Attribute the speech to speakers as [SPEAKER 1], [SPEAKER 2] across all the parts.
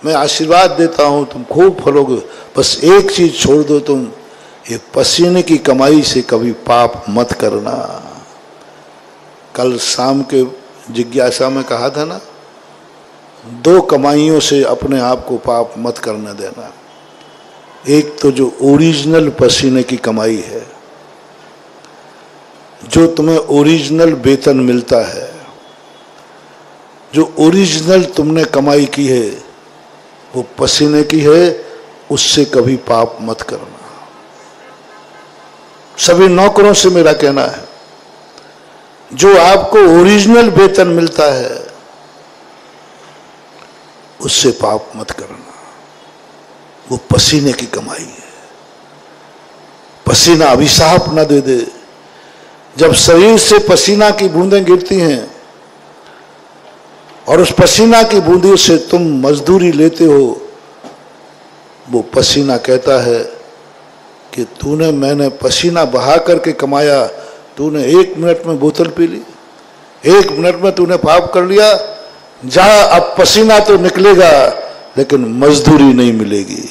[SPEAKER 1] मैं आशीर्वाद देता हूं, तुम खूब फलोगे। बस एक चीज छोड़ दो, तुम ये पसीने की कमाई से कभी पाप मत करना। कल शाम के जिज्ञासा में कहा था ना, 2 कमाइयों से अपने आप को पाप मत करने देना। एक तो जो ओरिजिनल पसीने की कमाई है, जो तुम्हें ओरिजिनल वेतन मिलता है, जो ओरिजिनल तुमने कमाई की है, वो पसीने की है, उससे कभी पाप मत करना। सभी नौकरों से मेरा कहना है, जो आपको ओरिजिनल वेतन मिलता है उससे पाप मत करना। वो पसीने की कमाई है। पसीना अभिशाप न दे दे। जब शरीर से पसीना की बूंदें गिरती हैं और उस पसीना की बूंदों से तुम मजदूरी लेते हो, वो पसीना कहता है कि मैंने पसीना बहा करके कमाया, तूने 1 मिनट में बोतल पी ली, 1 मिनट में तूने पाप कर लिया। जा, अब पसीना तो निकलेगा लेकिन मजदूरी नहीं मिलेगी।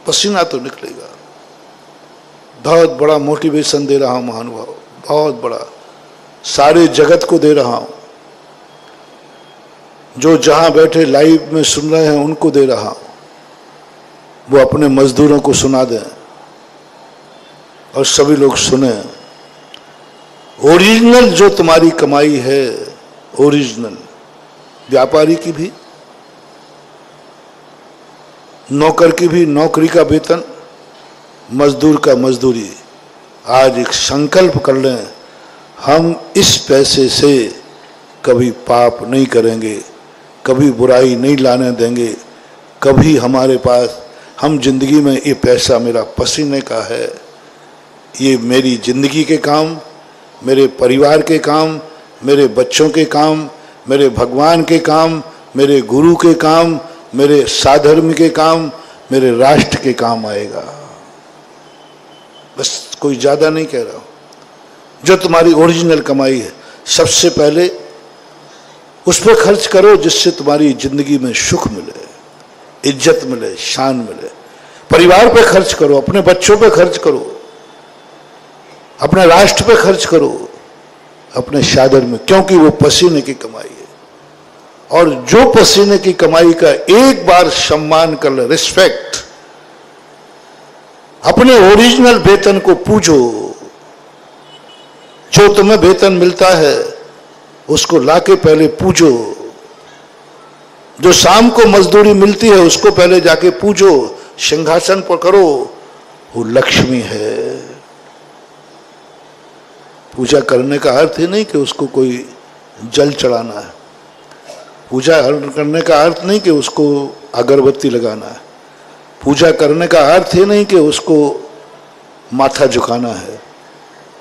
[SPEAKER 1] पसीना तो निकलेगा। बहुत बड़ा मोटिवेशन दे रहा हूं महानुभाव, बहुत बड़ा, सारे जगत को दे रहा हूं। जो जहां बैठे लाइव में सुन रहे हैं उनको दे रहा हूं, वो अपने मजदूरों को सुना दें और सभी लोग सुने। ओरिजिनल जो तुम्हारी कमाई है, ओरिजिनल, व्यापारी की भी, नौकर की भी नौकरी का वेतन, मजदूर का मजदूरी। आज एक संकल्प कर लें, हम इस पैसे से कभी पाप नहीं करेंगे, कभी बुराई नहीं लाने देंगे। कभी हमारे पास, हम जिंदगी में, ये पैसा मेरा पसीने का है, ये मेरी जिंदगी के काम, मेरे परिवार के काम, मेरे बच्चों के काम, मेरे भगवान के काम, मेरे गुरु के काम, मेरे साधर्म के काम, मेरे राष्ट्र के काम आएगा। बस कोई ज्यादा नहीं कह रहा हूं। जो तुम्हारी ओरिजिनल कमाई है, सबसे पहले उस पर खर्च करो जिससे तुम्हारी जिंदगी में सुख मिले, इज्जत मिले, शान मिले। परिवार पे खर्च करो, अपने बच्चों पे खर्च करो, अपने राष्ट्र पे खर्च करो, अपने साधर में, क्योंकि वो पसीने की कमाई है। और जो पसीने की कमाई का एक बार सम्मान कर ले, रिस्पेक्ट, अपने ओरिजिनल वेतन को पूजो। जो तुम्हें वेतन मिलता है उसको लाके पहले पूजो। जो शाम को मजदूरी मिलती है उसको पहले जाके पूजो, सिंहासन पर करो, वो लक्ष्मी है। पूजा करने का अर्थ ही नहीं कि उसको कोई जल चढ़ाना है। पूजा करने का अर्थ नहीं कि उसको अगरबत्ती लगाना है। पूजा करने का अर्थ ही नहीं कि उसको माथा झुकाना है।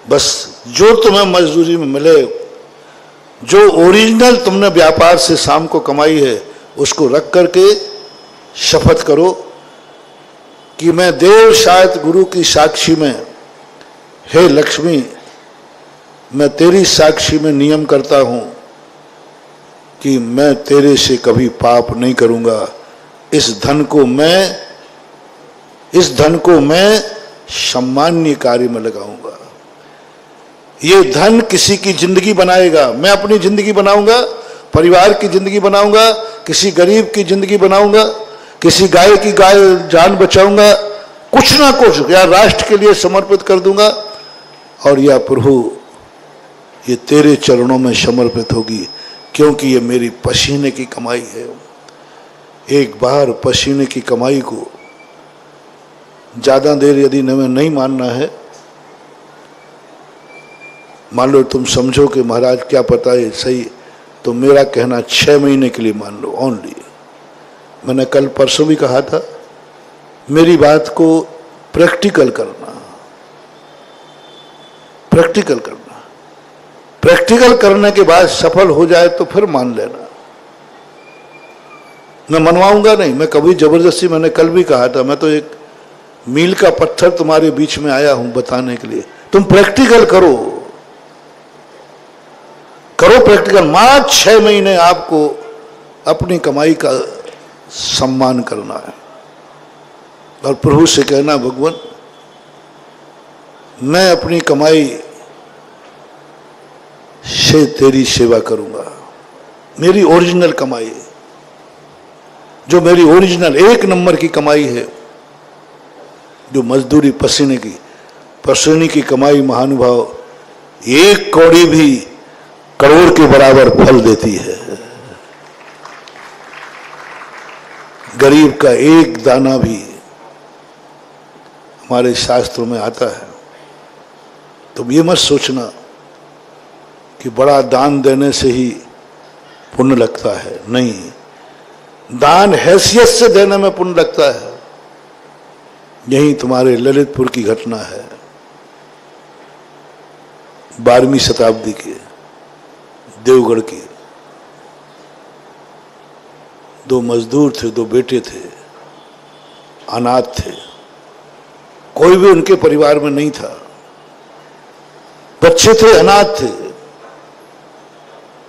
[SPEAKER 1] बस जो तुम्हें मजदूरी में मिले, जो ओरिजिनल तुमने व्यापार से शाम को कमाई है, उसको रख करके शपथ करो कि मैं देव शायद गुरु की साक्षी में, हे लक्ष्मी, मैं तेरी साक्षी में नियम करता हूं कि मैं तेरे से कभी पाप नहीं करूंगा। इस धन को मैं सम्मान्य कार्य में लगाऊंगा। ये धन किसी की जिंदगी बनाएगा, मैं अपनी जिंदगी बनाऊंगा, परिवार की जिंदगी बनाऊंगा, किसी गरीब की जिंदगी बनाऊंगा, किसी गाय की जान बचाऊंगा, कुछ ना कुछ, या राष्ट्र के लिए समर्पित कर दूंगा। और या प्रभु, ये तेरे चरणों में समर्पित होगी, क्योंकि ये मेरी पसीने की कमाई है। एक बार पसीने की कमाई को ज्यादा देर यदि हमें नहीं मानना है, मान लो तुम समझो कि महाराज क्या पता है सही, तो मेरा कहना 6 महीने के लिए मान लो ओनली। मैंने कल परसों भी कहा था, मेरी बात को प्रैक्टिकल करना, प्रैक्टिकल करना। प्रैक्टिकल करने के बाद सफल हो जाए तो फिर मान लेना। मैं मनवाऊंगा नहीं, मैं कभी जबरदस्ती, मैंने कल भी कहा था, मैं तो एक मील का पत्थर तुम्हारे बीच में आया हूं बताने के लिए। तुम प्रैक्टिकल करो, करो प्रैक्टिकल। मात्र 6 महीने आपको अपनी कमाई का सम्मान करना है और प्रभु से कहना, भगवान मैं अपनी कमाई से तेरी सेवा करूंगा। मेरी ओरिजिनल कमाई, जो मेरी ओरिजिनल 1 नंबर की कमाई है, जो मजदूरी पसीने की कमाई महानुभाव 1 कौड़ी भी करोड़ के बराबर फल देती है। गरीब का 1 दाना भी हमारे शास्त्रों में आता है। तुम ये मत सोचना कि बड़ा दान देने से ही पुण्य लगता है, नहीं, दान हैसियत से देने में पुण्य लगता है। यही तुम्हारे ललितपुर की घटना है, 12वीं शताब्दी के देवगढ़ की। 2 मजदूर थे, 2 बेटे थे, अनाथ थे, कोई भी उनके परिवार में नहीं था, बच्चे थे, अनाथ थे।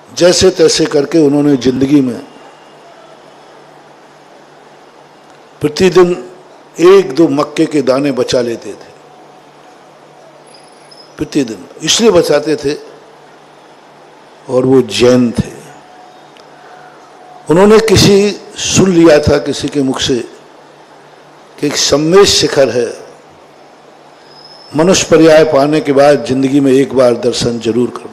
[SPEAKER 1] जैसे तैसे करके उन्होंने जिंदगी में प्रतिदिन 1-2 मक्के के दाने बचा लेते थे। प्रतिदिन इसलिए बचाते थे, और वो जैन थे। उन्होंने सुन लिया था किसी के मुख से कि एक सम्मेश शिखर है, मनुष्य पर्याय पाने के बाद जिंदगी में एक बार दर्शन जरूर करना।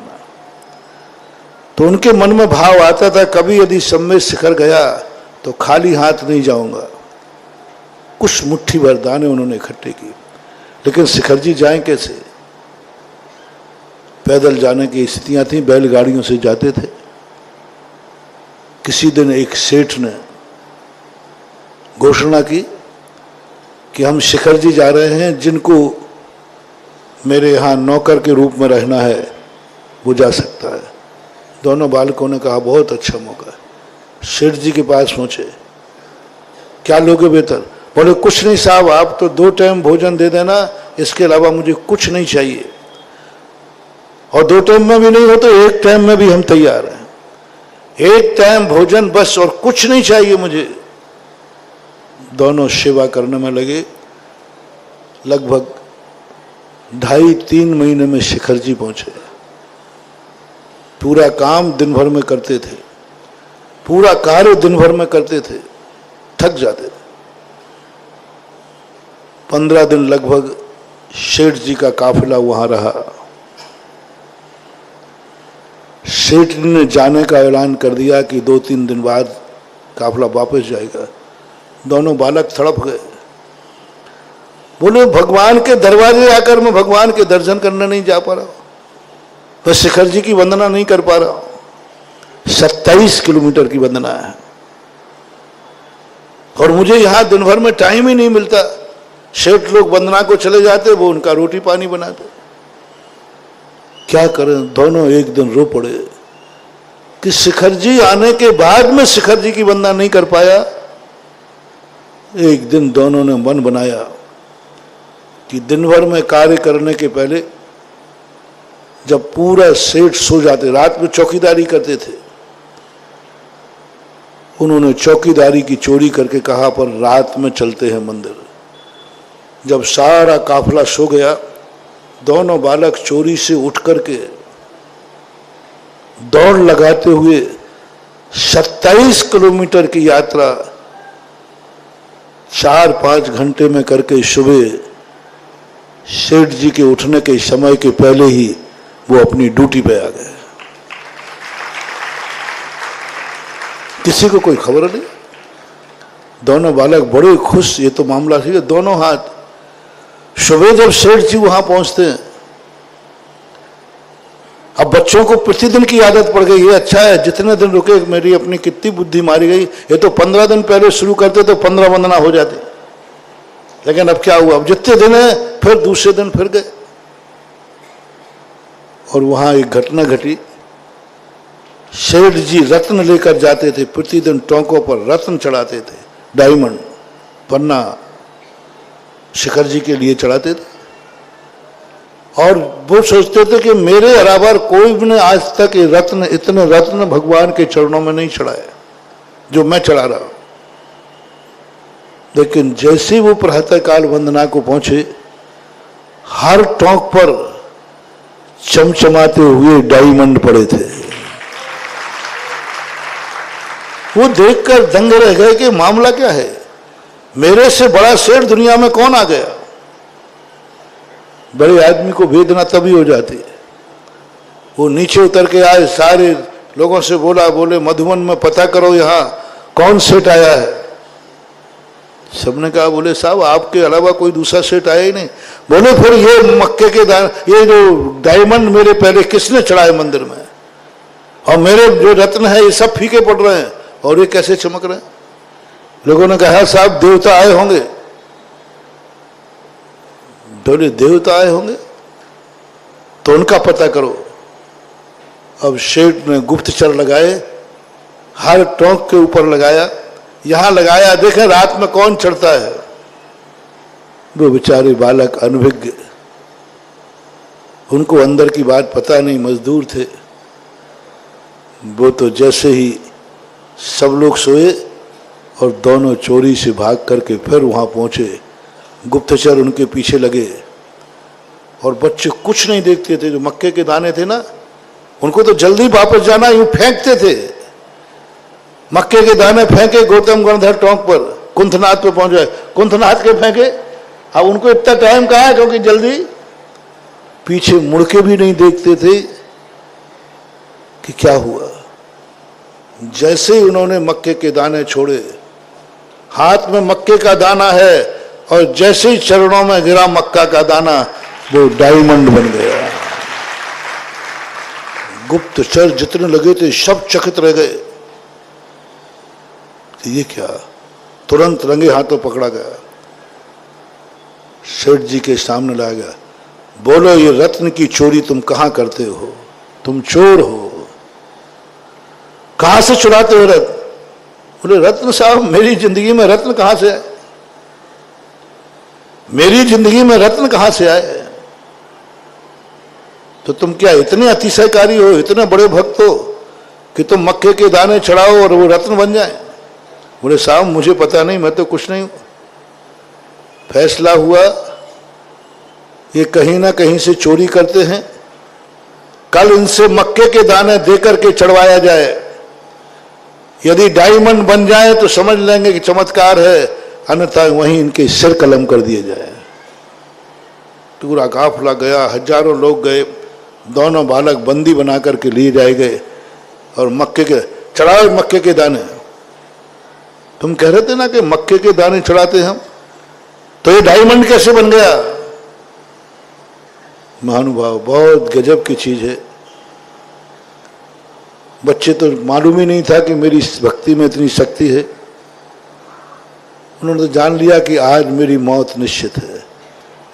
[SPEAKER 1] तो उनके मन में भाव आता था, कभी यदि सम्मेश शिखर गया तो खाली हाथ नहीं जाऊंगा। कुछ मुट्ठी भर दाने उन्होंने इकट्ठे किए, लेकिन शिखर जी जाएं कैसे? पैदल जाने की स्थितियां थी, बैलगाड़ियों से जाते थे। किसी दिन एक सेठ ने घोषणा की कि हम शिखर जी जा रहे हैं, जिनको मेरे यहाँ नौकर के रूप में रहना है वो जा सकता है। दोनों बालकों ने कहा, बहुत अच्छा मौका है। सेठ जी के पास पहुंचे, क्या लोगे वेतन? बोले, कुछ नहीं साहब, आप तो 2 टाइम भोजन दे देना, इसके अलावा मुझे कुछ नहीं चाहिए, और 2 टाइम में भी नहीं हो तो 1 टाइम में भी हम तैयार हैं। 1 टाइम भोजन बस, और कुछ नहीं चाहिए मुझे। दोनों सेवा करने में लगे। लगभग 2.5-3 महीने में शिखर जी पहुंचे। पूरा काम दिन भर में करते थे, पूरा कार्य दिन भर में करते थे, थक जाते थे। 15 दिन लगभग सेठ जी का काफिला वहां रहा। सेठ जी ने जाने का ऐलान कर दिया कि 2-3 दिन बाद काफिला वापस जाएगा। दोनों बालक तड़प गए, बोले, भगवान के दरवाजे आकर मैं भगवान के दर्शन करने नहीं जा पा रहा हूं, मैं शिखर जी की वंदना नहीं कर पा रहा हूं। 27 किलोमीटर की वंदना है, और मुझे यहां दिन भर में टाइम ही नहीं मिलता। सेठ लोग वंदना को चले जाते, वो उनका रोटी पानी बनाते। क्या करें? दोनों एक दिन रो पड़े कि शिखर जी आने के बाद में शिखर जी की वंदना नहीं कर पाया। एक दिन दोनों ने मन बनाया कि दिन भर में कार्य करने के पहले, जब पूरा सेठ सो जाते, रात में चौकीदारी करते थे, उन्होंने चौकीदारी की चोरी करके कहा, पर रात में चलते हैं मंदिर। जब सारा काफिला सो गया, दोनों बालक चोरी से उठ करके दौड़ लगाते हुए 27 किलोमीटर की यात्रा 4-5 घंटे में करके सुबह सेठ जी के उठने के समय के पहले ही वो अपनी ड्यूटी पे आ गए। किसी को कोई खबर नहीं। दोनों बालक बड़े खुश, ये तो मामला थी। दोनों हाथ सुबह जब सेठ जी वहां पहुंचते हैं, अब बच्चों को प्रतिदिन की आदत पड़ गई, ये अच्छा है जितने दिन रुके, मेरी अपनी कितनी बुद्धि मारी गई। ये तो 15 दिन पहले शुरू करते तो 15 वंदना हो जाती, लेकिन अब क्या हुआ, अब जितने दिन है फिर दूसरे दिन फिर गए। और वहां एक घटना घटी। सेठ जी रत्न लेकर जाते थे, प्रतिदिन टोंकों पर रत्न चढ़ाते थे, डायमंड पन्ना शिखर जी के लिए चढ़ाते थे। और वो सोचते थे कि मेरे अलावा कोई भी ने आज तक ये रत्न, इतने रत्न भगवान के चरणों में नहीं चढ़ाए। जो मैं चढ़ा रहा हूं। लेकिन जैसे ही वो प्रातःकाल वंदना को पहुंचे, हर टोंक पर चमचमाते हुए डायमंड पड़े थे। वो देखकर दंग रह गए कि मामला क्या है, मेरे से बड़ा सेठ दुनिया में कौन आ गया। बड़े आदमी को वेदना तभी हो जाती है। वो नीचे उतर के आए, सारे लोगों से बोले मधुबन में पता करो यहां कौन सेठ आया है। सबने कहा, बोले साहब आपके अलावा कोई दूसरा सेठ आया ही नहीं। बोले फिर ये मक्के के ये जो डायमंड मेरे पहले किसने चढ़ाए मंदिर में, और मेरे जो रत्न है ये सब फीके पड़ रहे हैं और ये कैसे चमक रहे हैं। लोगों ने कहा, साहब देवता आए होंगे। बोले देवता आए होंगे तो उनका पता करो। अब शेठ ने गुप्तचर लगाए, हर टोंक के ऊपर लगाया, यहां लगाया, देखे रात में कौन चढ़ता है। वो बेचारे बालक अनभिज्ञ, उनको अंदर की बात पता नहीं, मजदूर थे। वो तो जैसे ही सब लोग सोए और दोनों चोरी से भाग करके फिर वहां पहुंचे। गुप्तचर उनके पीछे लगे और बच्चे कुछ नहीं देखते थे। जो मक्के के दाने थे ना, उनको तो जल्दी वापस जाना, यूं फेंकते थे। मक्के के दाने फेंके गौतम गणधर टोंक पर, कुंथनाथ पे पहुंच गए, कुंथनाथ के फेंके। अब उनको इतना टाइम कहाँ है, क्योंकि जल्दी पीछे मुड़ के भी नहीं देखते थे कि क्या हुआ। जैसे ही उन्होंने मक्के के दाने छोड़े, हाथ में मक्के का दाना है, और जैसे ही चरणों में गिरा मक्का का दाना, वो डायमंड बन गया। गुप्तचर जितने लगे थे सब चकित रह गए, ये क्या। तुरंत रंगे हाथों पकड़ा गया, सेठ जी के सामने लाया गया। बोलो, ये रत्न की चोरी तुम कहां करते हो? तुम चोर हो, कहां से चुराते हो रत्न? बोले, रत्न साहब मेरी जिंदगी में रत्न कहां से आए? मेरी जिंदगी में रत्न कहां से आए? तो तुम क्या इतने अतिशयकारी हो, इतने बड़े भक्त हो कि तुम मक्के के दाने चढ़ाओ और वो रत्न बन जाए? बोले, साहब मुझे पता नहीं, मैं तो कुछ नहीं हूं। फैसला हुआ ये कहीं ना कहीं से चोरी करते हैं, कल इनसे मक्के के दाने देकर के चढ़वाया जाए। यदि डायमंड बन जाए तो समझ लेंगे कि चमत्कार है, अन्यथा वहीं इनके सिर कलम कर दिए जाए। पूरा काफिला गया, हजारों लोग गए, दोनों बालक बंदी बना करके लिए जाए गए और मक्के के चढ़ाए मक्के के दाने। तुम कह रहे थे ना कि मक्के के दाने चढ़ाते हम, तो ये डायमंड कैसे बन गया? महानुभाव, बहुत गजब की चीज है। बच्चे तो मालूम ही नहीं था कि मेरी भक्ति में इतनी शक्ति है। उन्होंने तो जान लिया कि आज मेरी मौत निश्चित है,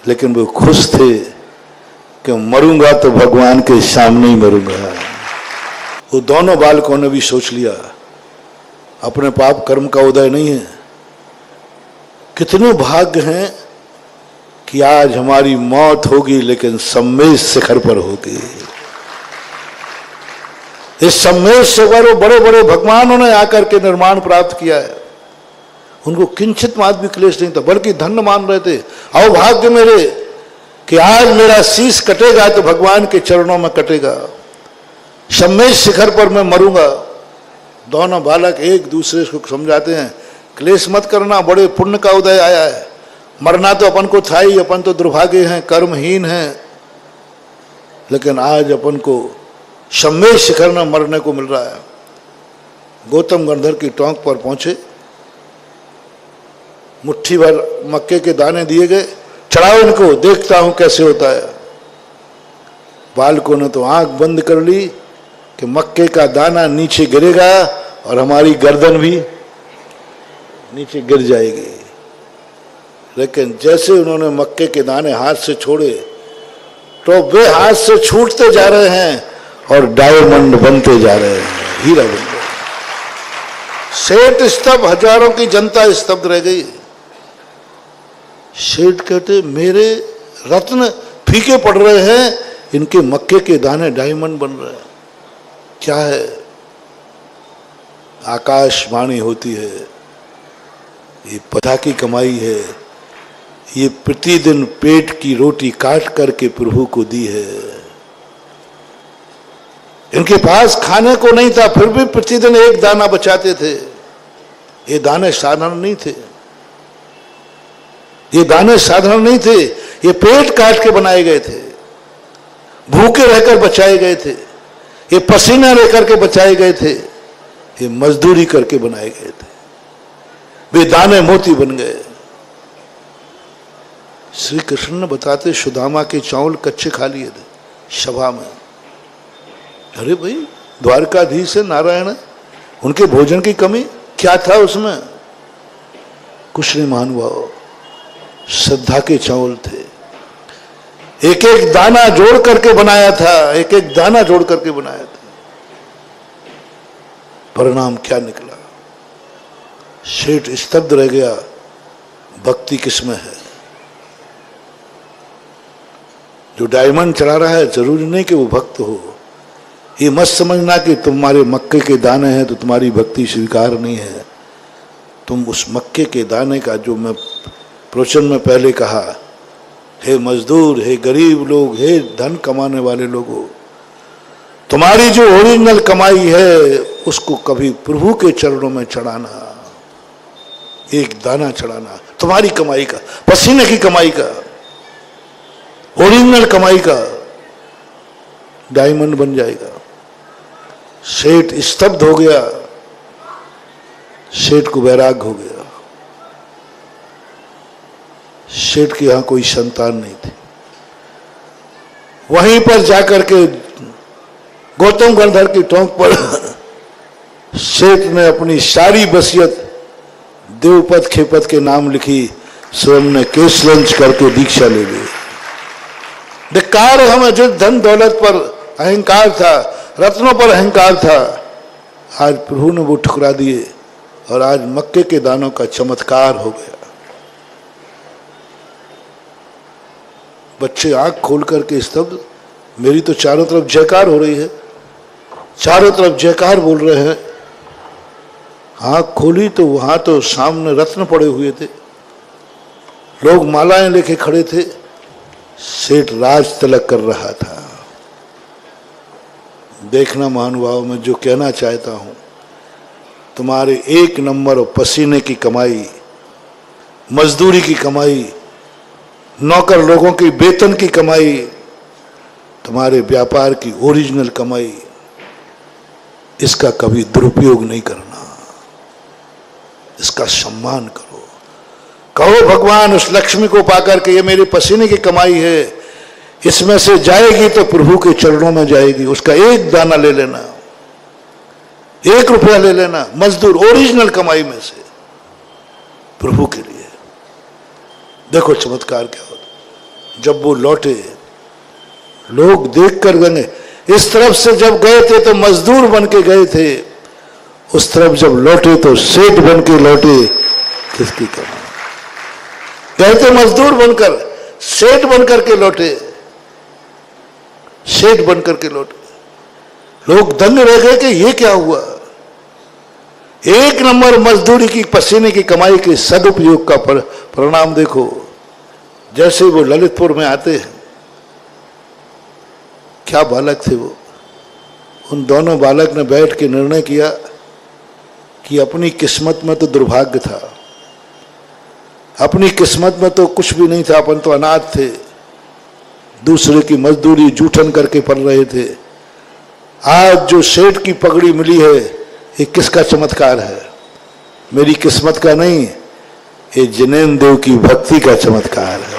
[SPEAKER 1] लेकिन वो खुश थे कि मरूंगा तो भगवान के सामने ही मरूंगा। वो दोनों बालकों ने भी सोच लिया अपने पाप कर्म का उदय नहीं है। कितने भाग्य हैं कि आज हमारी मौत होगी लेकिन सम्मेश शिखर पर होगी। इस सम्मेश शिखर वो बड़े बड़े भगवानों ने आकर के निर्माण प्राप्त किया है। उनको किंचित मात्र भी क्लेश नहीं था, बल्कि धन्य मान रहे थे। आओ भाग्य मेरे कि आज मेरा शीश कटेगा तो भगवान के चरणों में कटेगा, सम्मेश शिखर पर मैं मरूंगा। दोनों बालक एक दूसरे को समझाते हैं, क्लेश मत करना, बड़े पुण्य का उदय आया है। मरना तो अपन को था ही, अपन तो दुर्भाग्य हैं, कर्महीन हैं, लेकिन आज अपन को सम्मेश शिखर में मरने को मिल रहा है। गौतम गणधर की टोंक पर पहुंचे, मुट्ठी भर मक्के के दाने दिए गए, चढ़ाओ इनको, देखता हूं कैसे होता है। बालकों ने तो आंख बंद कर ली कि मक्के का दाना नीचे गिरेगा और हमारी गर्दन भी नीचे गिर जाएगी। लेकिन जैसे उन्होंने मक्के के दाने हाथ से छोड़े तो वे हाथ से छूटते जा रहे हैं और डायमंड बनते जा रहे हैं, हीरा बन गए। सेठ स्तब्ध, हजारों की जनता स्तब्ध रह गई। सेठ कहते, मेरे रत्न फीके पड़ रहे हैं, इनके मक्के के दाने डायमंड बन रहे हैं, क्या है? आकाशवाणी होती है, ये पता की कमाई है, ये प्रतिदिन पेट की रोटी काट करके प्रभु को दी है। इनके पास खाने को नहीं था, फिर भी प्रतिदिन एक दाना बचाते थे। ये दाने साधारण नहीं थे, ये दाने साधारण नहीं थे, ये पेट काट के बनाए गए थे, भूखे रहकर बचाए गए थे, ये पसीना लेकर के बचाए गए थे, ये मजदूरी करके बनाए गए थे। वे दाने मोती बन गए। श्री कृष्ण ने बताते सुदामा के चावल कच्चे खा लिए थे सभा में। अरे भाई, द्वारकाधीश है नारायण, उनके भोजन की कमी क्या था उसमें? कुछ नहीं महानुभाव, श्रद्धा के चावल थे। एक एक दाना जोड़ करके बनाया था, एक एक दाना जोड़ करके बनाया था। परिणाम क्या निकला? सेठ स्तब्ध रह गया, भक्ति किसमें है? जो डायमंड चढ़ा रहा है जरूरी नहीं कि वो भक्त हो। ये मत समझना कि तुम्हारे मक्के के दाने हैं तो तुम्हारी भक्ति स्वीकार नहीं है। तुम उस मक्के के दाने का, जो मैं प्रवचन में पहले कहा, हे मजदूर, हे गरीब लोग, हे धन कमाने वाले लोगों, तुम्हारी जो ओरिजिनल कमाई है उसको कभी प्रभु के चरणों में चढ़ाना, एक दाना चढ़ाना, तुम्हारी कमाई का, पसीने की कमाई का, ओरिजिनल कमाई का डायमंड बन जाएगा। सेठ स्तब्ध हो गया, सेठ को वैराग्य हो गया। सेठ के यहां कोई संतान नहीं थी। वहीं पर जाकर के गौतम गंधर की टोंक पर सेठ ने अपनी सारी वसीयत देवपत खेपत के नाम लिखी। स्वयं ने केसलंच करके दीक्षा ले ली। धिक्कार हमें, जो धन दौलत पर अहंकार था, रत्नों पर अहंकार था, आज प्रभु ने वो ठुकरा दिए और आज मक्के के दानों का चमत्कार हो गया। बच्चे आंख खोल करके स्तब्ध। मेरी तो चारों तरफ जयकार हो रही है, चारों तरफ जयकार बोल रहे हैं। आंख खोली तो वहां तो सामने रत्न पड़े हुए थे, लोग मालाएं लेके खड़े थे। सेठ राज तिलक कर रहा था। देखना महानुभाव, मैं जो कहना चाहता हूं, तुम्हारे एक नंबर पसीने की कमाई, मजदूरी की कमाई, नौकर लोगों की वेतन की कमाई, तुम्हारे व्यापार की ओरिजिनल कमाई, इसका कभी दुरुपयोग नहीं करना। इसका सम्मान करो। कहो भगवान उस लक्ष्मी को पाकर के ये मेरे पसीने की कमाई है, इसमें से जाएगी तो प्रभु के चरणों में जाएगी। उसका एक दाना ले लेना, 1 रुपया ले लेना, मजदूर ओरिजिनल कमाई में से प्रभु के लिए। देखो चमत्कार क्या होता। जब वो लौटे, लोग देख कर गए। इस तरफ से जब गए थे तो मजदूर बन के गए थे, उस तरफ जब लौटे तो सेठ बन के लौटे। किसकी कमाई? गए थे मजदूर बनकर, सेठ बनकर के लौटे, सेठ बनकर के लौटे। लोग दंग रह गए कि ये क्या हुआ। एक नंबर मजदूरी की, पसीने की कमाई के सदुपयोग का परिणाम देखो। जैसे वो ललितपुर में आते हैं, क्या बालक थे वो। उन दोनों बालक ने बैठ के निर्णय किया कि अपनी किस्मत में तो दुर्भाग्य था, अपनी किस्मत में तो कुछ भी नहीं था, अपन तो अनाथ थे, दूसरे की मजदूरी जूठन करके पढ़ रहे थे। आज जो सेठ की पगड़ी मिली है, ये किसका चमत्कार है? मेरी किस्मत का नहीं, ये जिनेंद्र देव की भक्ति का चमत्कार है।